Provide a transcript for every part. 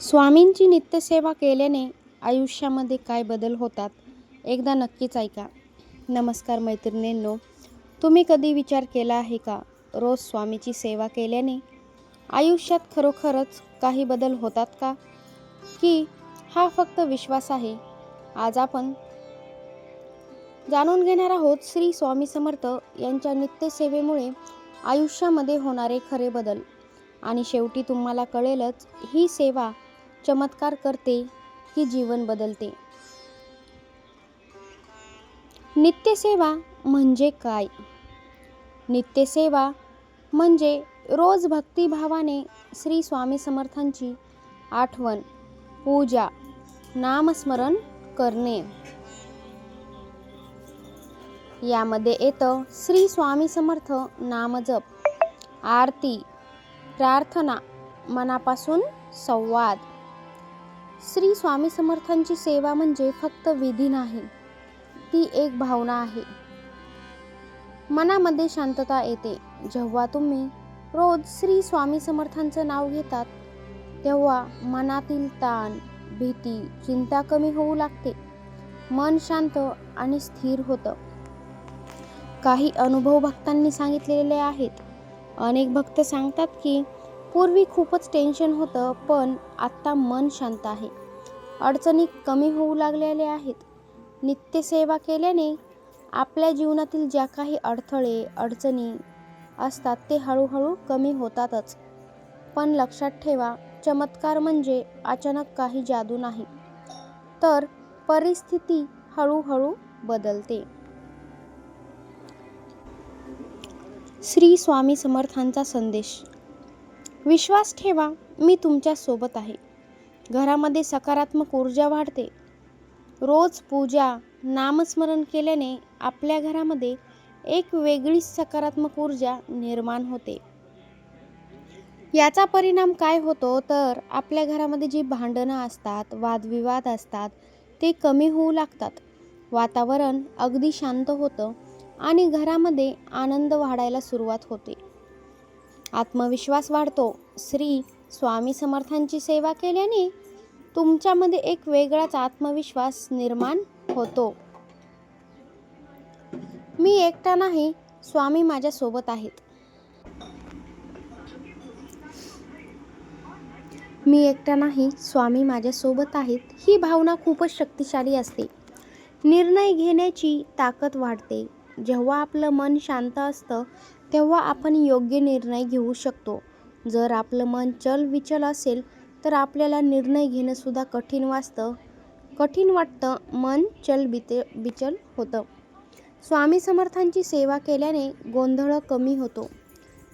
स्वामींची नित्यसेवा केल्याने आयुष्यामध्ये काय बदल होतात एकदा नक्कीच ऐका. नमस्कार मैत्रिणींनो, तुम्ही कधी विचार केला आहे का, रोज स्वामीची सेवा केल्याने आयुष्यात खरोखरच काही बदल होतात का, की हा फक्त विश्वास आहे? आज आपण जाणून घेणार आहोत श्री स्वामी समर्थ यांच्या नित्यसेवेमुळे आयुष्यामध्ये होणारे खरे बदल. आणि शेवटी तुम्हाला कळेलच, ही सेवा चमत्कार करते की जीवन बदलते. नित्यसेवा म्हणजे काय? नित्यसेवा म्हणजे रोज भक्तिभावाने श्री स्वामी समर्थांची आठवण, पूजा, नामस्मरण करणे. यामध्ये येतं श्री स्वामी समर्थ नामजप, आरती, प्रार्थना, मनापासून संवाद. श्री स्वामी समर्थांची सेवा म्हणजे फक्त विधी नाही, ती एक भावना आहे. मनामध्ये शांतता येते जेव्हा तुम्ही रोज श्री स्वामी समर्थांचं नाव घेतात. तेव्हा मनातील ताण, भीती, चिंता कमी होऊ लागते. मन शांत आणि स्थिर होतं. काही अनुभव भक्तांनी सांगितलेले आहेत. अनेक भक्त सांगतात की पूर्वी खूपच टेन्शन होतं, पण आत्ता मन शांत आहे. अडचणी कमी होऊ लागलेल्या आहेत. नित्यसेवा केल्याने आपल्या जीवनातील ज्या काही अडथळे, अडचणी असतात ते हळूहळू कमी होतातच. पण लक्षात ठेवा, चमत्कार म्हणजे अचानक काही जादू नाही, तर परिस्थिती हळूहळू बदलते. श्री स्वामी समर्थांचा संदेश. विश्वास ठेवा, मी तुमच्या सोबत आहे. घरामध्ये सकारात्मक ऊर्जा वाढते. रोज पूजा, नामस्मरण केल्याने आपल्या घरामध्ये एक वेगळीच सकारात्मक ऊर्जा निर्माण होते. याचा परिणाम काय होतो, तर आपल्या घरामध्ये जी भांडणं असतात, वादविवाद असतात, ते कमी होऊ लागतात. वातावरण अगदी शांत होतं आणि घरामध्ये आनंद वाढायला सुरुवात होते. आत्मविश्वास वाढतो. श्री स्वामी समर्थांची सेवा केल्याने तुमच्यामध्ये एक वेगळाच आत्मविश्वास निर्माण होतो. मी एकटा नाही, स्वामी माझ्या सोबत आहेत. मी एकटा नाही, स्वामी माझ्या सोबत आहेत. ही भावना खूपच शक्तिशाली असते. निर्णय घेण्याची ताकद वाढते. जेव्हा आपलं मन शांत असतं, तेव्हा आपण योग्य निर्णय घेऊ शकतो. जर आपलं मन चलविचल असेल, तर आपल्याला निर्णय घेणं सुद्धा कठीण वाटतं. मन चलबिचल होतं. स्वामी समर्थांची सेवा केल्याने गोंधळ कमी होतो.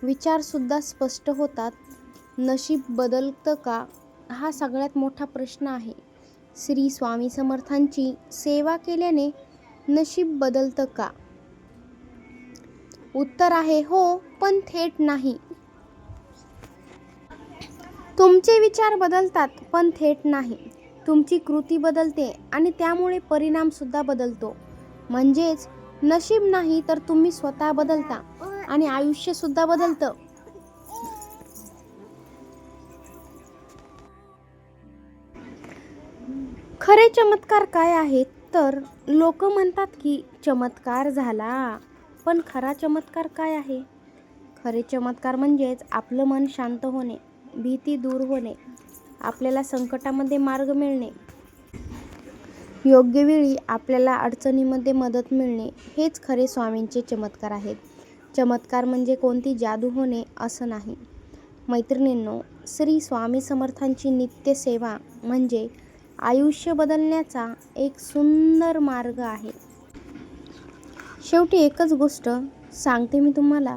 विचारसुद्धा स्पष्ट होतात. नशीब बदलतं का, हा सगळ्यात मोठा प्रश्न आहे. श्री स्वामी समर्थांची सेवा केल्याने नशीब बदलतं का? उत्तर आहे हो, पण थेट नाही. तुमचे विचार बदलतात, पण थेट नाही. तुमची कृती बदलते आणि त्यामुळे परिणाम सुद्धा बदलतो. म्हणजेच नशीब नाही, तर तुम्ही स्वतः बदलता आणि आयुष्य सुद्धा बदलतं. खरे चमत्कार काय आहेत, तर लोक म्हणतात की चमत्कार झाला, पण खरा चमत्कार काय आहे? खरे चमत्कार म्हणजेच आपलं मन शांत होणे, भीती दूर होणे, आपल्याला संकटामध्ये मार्ग मिळणे, योग्य वेळी आपल्याला अडचणीमध्ये मदत मिळणे, हेच खरे स्वामींचे चमत्कार आहेत. चमत्कार म्हणजे कोणती जादू होणे असं नाही. मैत्रिणींनो, श्री स्वामी समर्थांची नित्यसेवा म्हणजे आयुष्य बदलण्याचा एक सुंदर मार्ग आहे. शेवटी एकच गोष्ट सांगते मी तुम्हाला,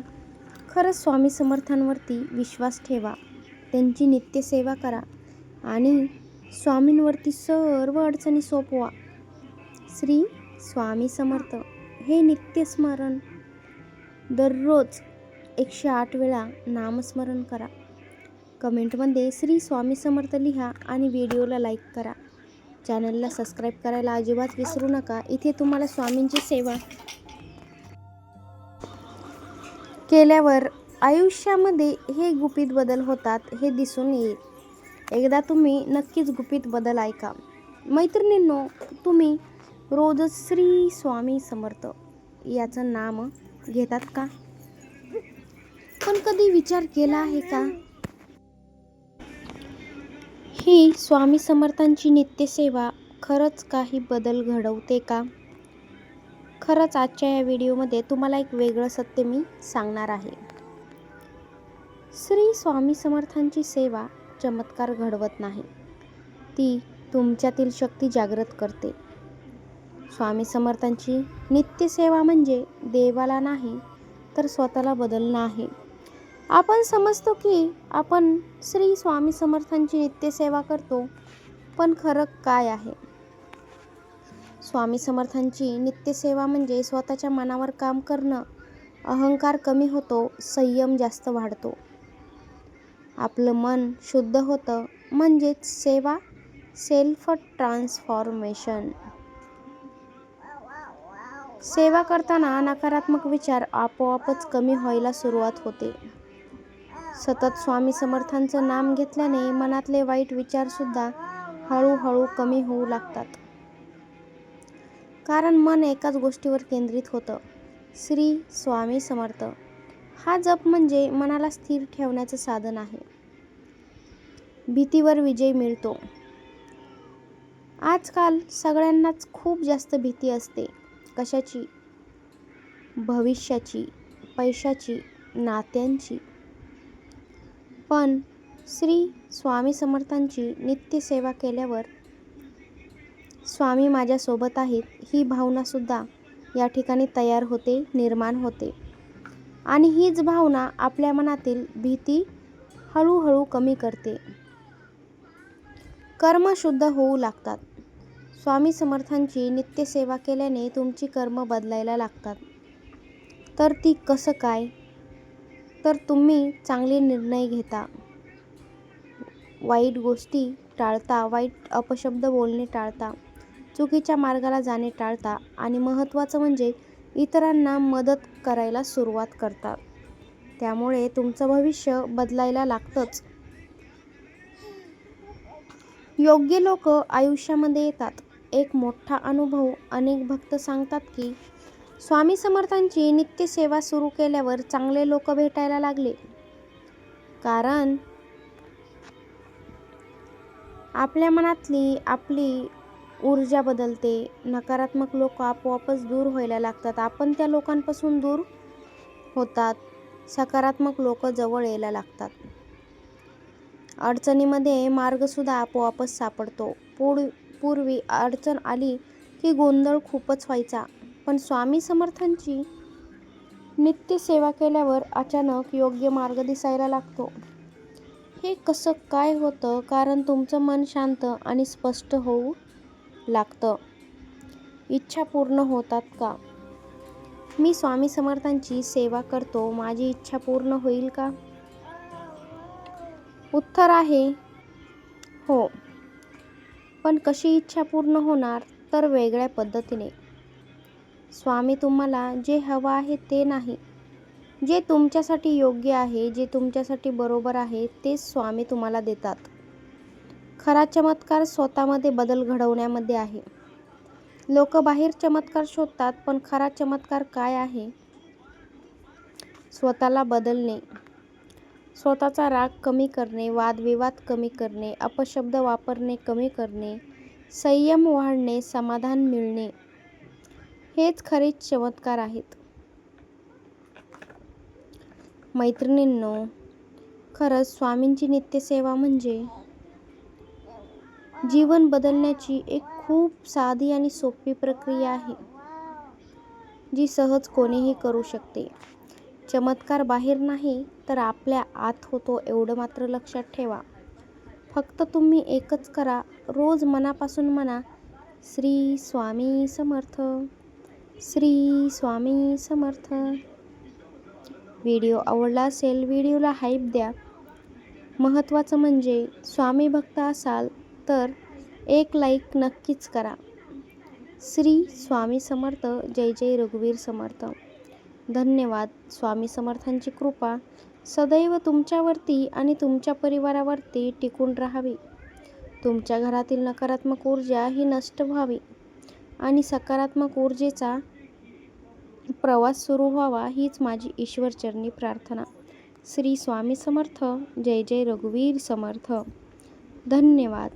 खरंच स्वामी समर्थांवरती विश्वास ठेवा, त्यांची नित्यसेवा करा आणि स्वामींवरती सर्व अडचणी सोपवा. श्री स्वामी समर्थ हे नित्यस्मरण दररोज 108 वेळा नामस्मरण करा. कमेंटमध्ये श्री स्वामी समर्थ लिहा आणि व्हिडिओला लाईक करा. चॅनलला सबस्क्राईब करायला अजिबात विसरू नका. इथे तुम्हाला स्वामींची सेवा केल्यावर आयुष्यामध्ये हे गुपित बदल होतात हे दिसून येईल. एकदा तुम्ही नक्कीच गुपित बदल ऐका. मैत्रिणींनो, तुम्ही रोजच श्री स्वामी समर्थ याचं नाम घेतात का? पण कधी विचार केला आहे का, ही स्वामी समर्थांची नित्यसेवा खरंच काही बदल घडवते का? खरंच आजच्या या व्हिडिओमध्ये तुम्हाला एक वेगळं सत्य मी सांगणार आहे. श्री स्वामी समर्थांची सेवा चमत्कार घडवत नाही, ती तुमच्यातील शक्ती जागृत करते. स्वामी समर्थांची नित्यसेवा म्हणजे देवाला नाही तर स्वतःला बदलणं आहे. आपण समजतो की आपण श्री स्वामी समर्थांची नित्यसेवा करतो, पण खरं काय आहे? स्वामी समर्थांची नित्यसेवा म्हणजे स्वतःच्या मनावर काम करणं. अहंकार कमी होतो, संयम जास्त वाढतो, आपलं मन शुद्ध होतं, म्हणजेच सेवा, सेल्फ ट्रान्सफॉर्मेशन. सेवा करताना नकारात्मक विचार आपोआपच कमी व्हायला सुरुवात होते. सतत स्वामी समर्थांचं नाम घेतल्याने मनातले वाईट विचारसुद्धा हळूहळू कमी होऊ लागतात. कारण मन एकाच गोष्टीवर केंद्रित होतं. श्री स्वामी समर्थ हा जप म्हणजे मनाला स्थिर ठेवण्याचं साधन आहे. भीतीवर विजय मिळतो. आजकाल सगळ्यांनाच खूप जास्त भीती असते. कशाची? भविष्याची, पैशाची, नात्यांची. पण श्री स्वामी समर्थांची नित्यसेवा केल्यावर स्वामी माझ्यासोबत आहेत ही भावनासुद्धा या ठिकाणी तयार होते, निर्माण होते. आणि हीच भावना आपल्या मनातील भीती हळूहळू कमी करते. कर्म शुद्ध होऊ लागतात. स्वामी समर्थांची नित्यसेवा केल्याने तुमची कर्म बदलायला लागतात. तर ती कसं काय? तर तुम्ही चांगले निर्णय घेता, वाईट गोष्टी टाळता, वाईट अपशब्द बोलणे टाळता, चुकीच्या मार्गाला जाणे टाळता आणि महत्त्वाचं म्हणजे इतरांना मदत करायला सुरुवात करता. त्यामुळे तुमचं भविष्य बदलायला लागतंच. योग्य लोक आयुष्यामध्ये येतात. एक मोठा अनुभव अनेक भक्त सांगतात की स्वामी समर्थांची नित्यसेवा सुरू केल्यावर चांगले लोक भेटायला लागले. कारण आपल्या मनातली आपली ऊर्जा बदलते. नकारात्मक लोक आपोआपच दूर व्हायला लागतात. आपण त्या लोकांपासून दूर होतात. सकारात्मक लोक जवळ यायला लागतात. अडचणीमध्ये मार्गसुद्धा आपोआपच सापडतो. पूर्वी अडचण आली की गोंधळ खूपच व्हायचा. पण स्वामी समर्थांची नित्यसेवा केल्यावर अचानक योग्य मार्ग दिसायला लागतो. हे कसं काय होतं? कारण तुमचं मन शांत आणि स्पष्ट होऊ लागतं. इच्छा पूर्ण होतात का? मी स्वामी समर्थांची सेवा करतो, माझी इच्छा पूर्ण होईल का? उत्तर आहे हो. पण कशी इच्छा पूर्ण होणार? तर वेगळ्या पद्धतीने. स्वामी तुम्हाला जे हवं आहे ते नाही, जे तुमच्यासाठी योग्य आहे, जे तुमच्यासाठी बरोबर आहे तेच स्वामी तुम्हाला देतात. खरा चमत्कार स्वतःमध्ये बदल घडवण्यामध्ये आहे. लोक बाहेर चमत्कार शोधतात, पण खरा चमत्कार काय आहे? स्वतःला बदलणे, स्वतःचा राग कमी करणे, वादविवाद कमी करणे, अपशब्द वापरणे कमी करणे, संयम वाढणे, समाधान मिळणे, हेच खरे चमत्कार आहेत. मैत्रिणींनो, खरंच स्वामींची नित्यसेवा म्हणजे जीवन बदलण्याची एक खूप साधी आणि सोपी प्रक्रिया आहे, जी सहज कोणीही करू शकते. चमत्कार बाहेर नाही तर आपल्या आत होतो, एवढं मात्र लक्षात ठेवा. फक्त तुम्ही एकच करा, रोज मनापासून म्हणा, श्री स्वामी समर्थ, श्री स्वामी समर्थ. व्हिडिओ आवडला असेल, व्हिडिओला हाईप द्या. महत्त्वाचं म्हणजे स्वामी भक्त असाल तर एक लाईक नक्कीच करा. श्री स्वामी समर्थ. जय जय रघुवीर समर्थ. धन्यवाद. स्वामी समर्थांची कृपा सदैव तुमच्यावरती आणि तुमच्या परिवारावरती टिकून राहावी. तुमच्या घरातील नकारात्मक ऊर्जा ही नष्ट व्हावी आणि सकारात्मक ऊर्जेचा प्रवास सुरू व्हावा, हीच माझी ईश्वरचरणी प्रार्थना. श्री स्वामी समर्थ. जय जय रघुवीर समर्थ. धन्यवाद.